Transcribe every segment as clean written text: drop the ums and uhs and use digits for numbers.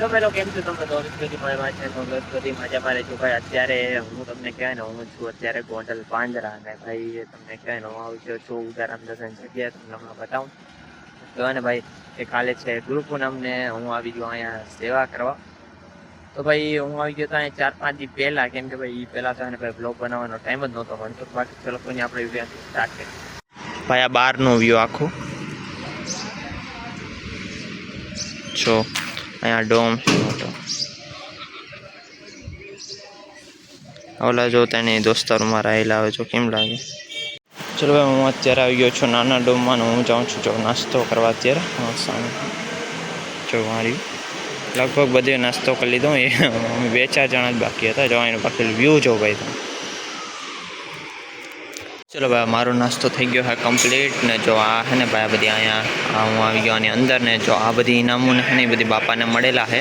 hello પેલો કેમ છો તમે તો માં છે તો બધી મજામાં રહેજો ભાઈ અત્યારે હું તમને કહેવાય ને હું છું અત્યારે ગોંડલ પાંદરા અને ભાઈ તમને કહેવાય ને હું આવી છું ઉદારામ દર્શન જગ્યાએ તમને હમણાં બતાવું કહેવાય ને ભાઈ એ કાલે છે ગુરુ પૂનમને હું આવી ગયો અહીંયા સેવા કરવા તો ભાઈ હું આવી ગયો તો અહીંયા 4-5 દી પહેલા કેમ કે ભાઈ પહેલા તો ભાઈ બ્લોગ બનાવવાનો ટાઈમ જ નહોતો મળતો બાકી ચલો કોઈ આપણે વિડીયો સ્ટાર્ટ કરીએ ભાઈ આ બહારનો વ્યૂ આખું જો અહીંયા ડોમ મોટો ઓલા જો તેની દોસ્તારોમાં રહેલા આવે જો કેમ લાગે ચલો ભાઈ હું અત્યારે આવી ગયો છું નાના ડોમમાં હું જાઉં છું જો નાસ્તો કરવા અત્યારે સામે જો મારી લગભગ બધે નાસ્તો કરી લીધો એ 2-4 જણા જ બાકી હતા જો એનું બાકી વ્યૂ જો ભાઈ તમે ચલો ભાઈ મારો નાસ્તો થઈ ગયો છે કમ્પ્લીટ ને જો આ હે ને ભાઈ બધી અહીંયા હું આવી ગયો આની અંદર ને જો આ બધી ઇનામો ને એ બધી બાપાને મળેલા છે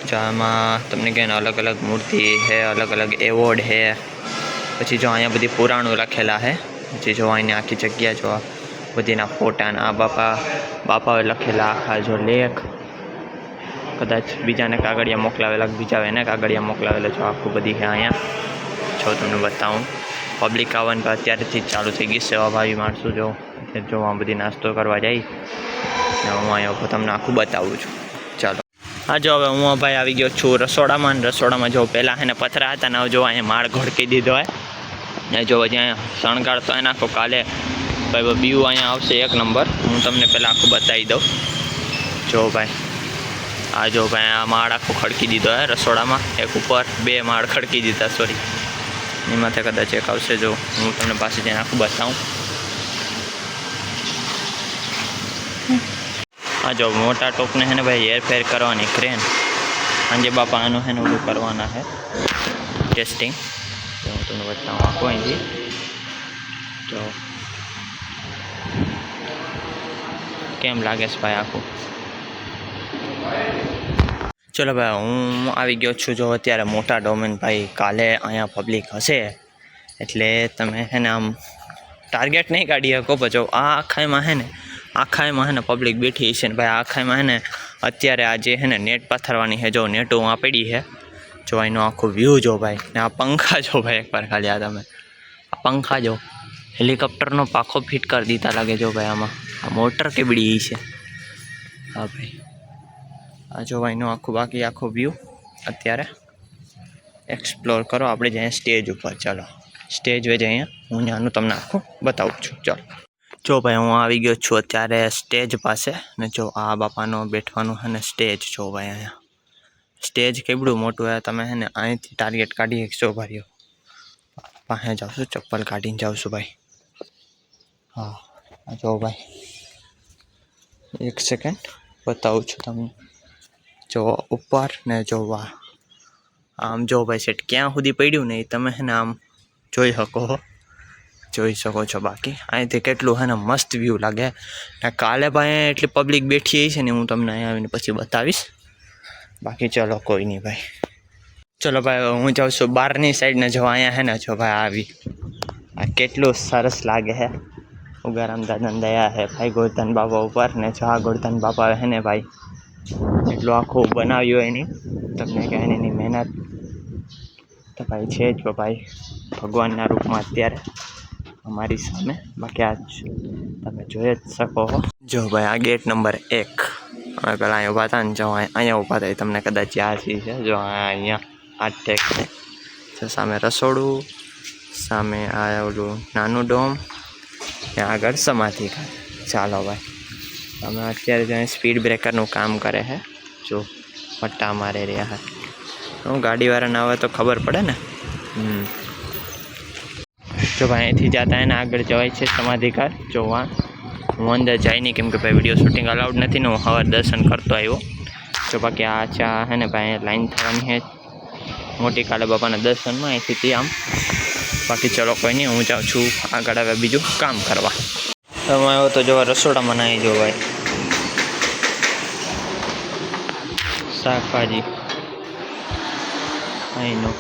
જો આમાં તમને કહે ને અલગ અલગ મૂર્તિ છે અલગ અલગ એવોર્ડ છે પછી જો અહીંયા બધી પુરાણો લખેલા છે પછી જો અહીંની આખી જગ્યા જો બધીના ફોટા ને આ બાપાએ લખેલા આખા જો લેખ કદાચ બીજાને કાગળિયા મોકલાવેલા બીજા એને કાગળિયા મોકલાવેલા જો આખું બધી છે અહીંયા જો તમને બતાવું પબ્લિક આવવાનું અત્યારેથી જ ચાલુ થઈ ગઈ સેવાભાવી માણસો જો આ બધી નાસ્તો કરવા જાય ને હું અહીંયા તમને આખું બતાવું છું ચાલો હા જો હવે હું ભાઈ આવી ગયો છું રસોડામાં ને રસોડામાં જો પહેલાં એને પથરા હતા ને જો અહીંયા માળ ઘડકી દીધો હોય ને જો હજી અહીંયા શણગાર તો એને આખો કાલે ભાઈ બીયું અહીંયા આવશે 1 નંબર હું તમને પહેલાં આખું બતાવી દઉં જો ભાઈ આ જો ભાઈ આ માળ આખો ખડકી દીધો હે રસોડામાં એક ઉપર 2 માળ ખડકી દીધા સોરી એમાંથી કદાચ એક આવશે જો હું તમને પાસે જઈને આખું બતાવું હા જો મોટા ટોપને છે ને ભાઈ હેરફેર કરવાની ક્રેન સાંજે બાપા આનું છે ને ઓલું કરવાના છે ટેસ્ટિંગ તો હું તમને બતાવું આખું અહીંથી તો કેમ લાગે છે ભાઈ આખું ચલો ભાઈ હું આવી ગયો છું જો અત્યારે મોટા ડોમેન ભાઈ કાલે અહીંયા પબ્લિક હશે એટલે તમે છે ને આમ ટાર્ગેટ નહીં કાઢી શકો પછી આ આખાઈમાં છે ને પબ્લિક બેઠી છે ને ભાઈ આખાઈમાં છે ને અત્યારે આજે છે ને નેટ પાથરવાની છે જો નેટો આ પડી છે જો એનો આખો વ્યૂ જો ભાઈ ને આ પંખા જો ભાઈ એકવાર ખાલી આ તમે આ પંખા જો હેલિકોપ્ટરનો પાખો ફિટ કરી દીધા લાગે જો ભાઈ આમાં આ મોટર કેબડી છે હા ભાઈ આ જો એનું આખું બાકી આખો વ્યૂ અત્યારે એક્સપ્લોર કરો આપણે જઈએ સ્ટેજ ઉપર ચાલો સ્ટેજ વેજ અહીંયા હું ત્યાંનું તમને આખું બતાવું છું ચાલો જો ભાઈ હું આવી ગયો છું અત્યારે સ્ટેજ પાસે ને જો આ બાપાનો બેઠવાનું છે ને સ્ટેજ જો ભાઈ અહીંયા સ્ટેજ કેવડું મોટું છે તમે છે ને અહીંથી ટાર્ગેટ કાઢી શકશો ભાઈઓ પાસે જાઉં ચપ્પલ કાઢીને જાઉં છું ભાઈ હા જો ભાઈ 1 સેકન્ડ બતાવું છું તમને જો ઉપર ને જો આમ જો ભાઈ સેટ ક્યાં સુધી પડ્યું ને એ તમે છે ને આમ જોઈ શકો છો બાકી અહીંથી કેટલું છે ને મસ્ત વ્યૂ લાગે ને કાલે ભાઈ એટલી પબ્લિક બેઠી છે ને હું તમને અહીંયા આવીને પછી બતાવીશ બાકી ચલો કોઈ નહીં ભાઈ ચલો ભાઈ હું જાઉં છું બહારની સાઈડને જો અહીંયા છે ને જો ભાઈ આવી આ કેટલું સરસ લાગે છે ઉગારામ દાદાને દયા છે ભાઈ ગોરધન બાબા ઉપર ને જો આ ગોરધન બાબા છે ને ભાઈ એટલું આખું બનાવ્યું એની તમને કહે એની મહેનત તો ભાઈ છે જ ભાઈ ભગવાનના રૂપમાં અત્યારે અમારી સામે બાકી આ તમે જોઈ જ શકો જો ભાઈ આ ગેટ નંબર 1 અમે પહેલાં અહીંયા ઊભા હતા ને જો અહીંયા ઊભા થાય તમને કદાચ યાદ છે જો અહીંયા આ ટેક છે સામે રસોડું સામે આ ઓલું નાનું ડોમ ત્યાં આગળ સમાધિ ચાલો ભાઈ અમે અત્યારે જો સ્પીડ બ્રેકરનું કામ કરે છે જો પટ્ટા મારે રહ્યા છે હું ગાડીવાળાને આવે તો ખબર પડે ને જો ભાઈ અહીંથી જતા એને આગળ જવાય છે સમાધિકાર જોવા હું અંદર જાય નહીં કેમ કે ભાઈ વિડીયો શૂટિંગ અલાઉડ નથી ને હું સવાર દર્શન કરતો આવ્યો જો બાકી આ ચા છે ને ભાઈ લાઈન થવાની છે મોટી કાલે બાપાના દર્શનમાં અહીંથી આમ બાકી ચલો કોઈ નહીં હું જાઉં છું આગળ હવે બીજું કામ કરવા તમે આવ્યો તો જોવા રસોડામાં નાહી જો ભાઈ શાકભાજી અહીંનો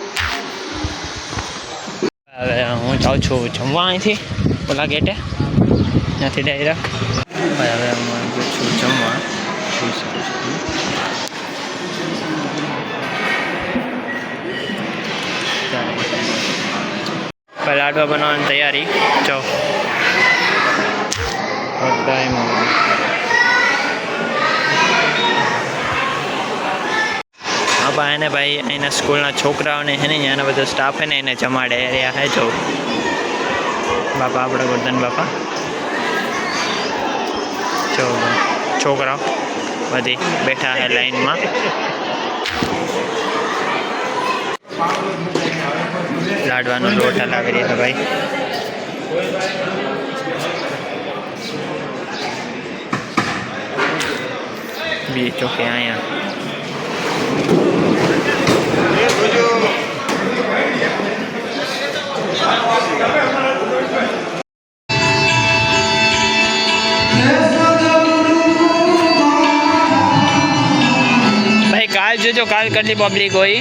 હવે હું જાઉં છું જમવા અહીંથી ઓલા ગેટે ત્યાંથી ડાયરેક્ટ ભાઈ હવે હું આવી ગયો છું જમવા હવે લાડવા બનાવવાની તૈયારી જો હા એને ભાઈ અહીંના સ્કૂલના છોકરાઓને છે ને ત્યાંના બધા સ્ટાફ છે ને એને જમાડે રહ્યા હે જો બાપા આપણા ગોરધન બાપા જો છોકરાઓ બધી બેઠા હે લાઈનમાં લાડવાનો લોટ હલાવી રહ્યા ભાઈ બી ચોકે અહીંયા ભાઈ કાલ જોજો કાલ કેટલી પબ્લિક હોય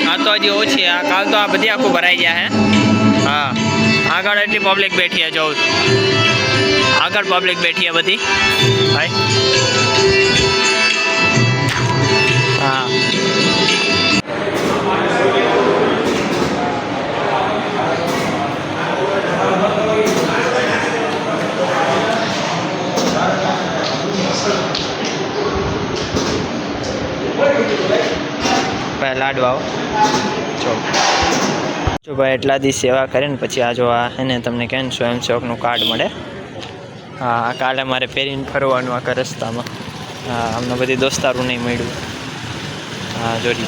આ તો હજી ઓછી આ કાલ તો આ બધી આખું ભરાઈ ગયા હે હા આગળ એટલી પબ્લિક બેઠી હે જો આગળ પબ્લિક બેઠી હે બધી ભાઈ હા લાડવાઓ જો ભાઈ એટલા દી સેવા કરે ને પછી આ જો આ એને તમને કહે ને સ્વયંસેવકનું કાર્ડ મળે હા આ કાર્ડ અમારે પહેરીને ફરવાનું આખા રસ્તામાં હા અમને બધી દોસ્તારું નહીં મળ્યું હા જોડી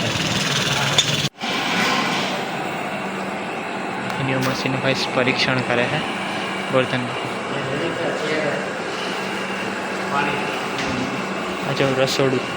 એની મશીન ભાઈ પરીક્ષણ કરે છે ગોરધન આ જો રસોડું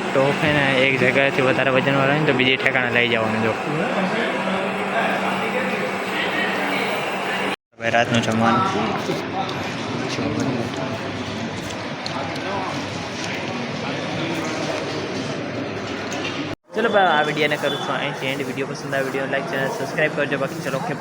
ટોપ है ना एक जगहથી વધારે વજનવાળા હોય ને તો બીજી ઠેકાણે લઈ જવાનું જો હવે રાતનું જમવાનું ચલો ભાઈ આ વિડીયોને કરું છું અહીંથી એન્ડ વિડીયો પસંદ આવે વિડીયો લાઈક ચેનલ સબસ્ક્રાઈબ કરજો બાકી ચલો ઓકે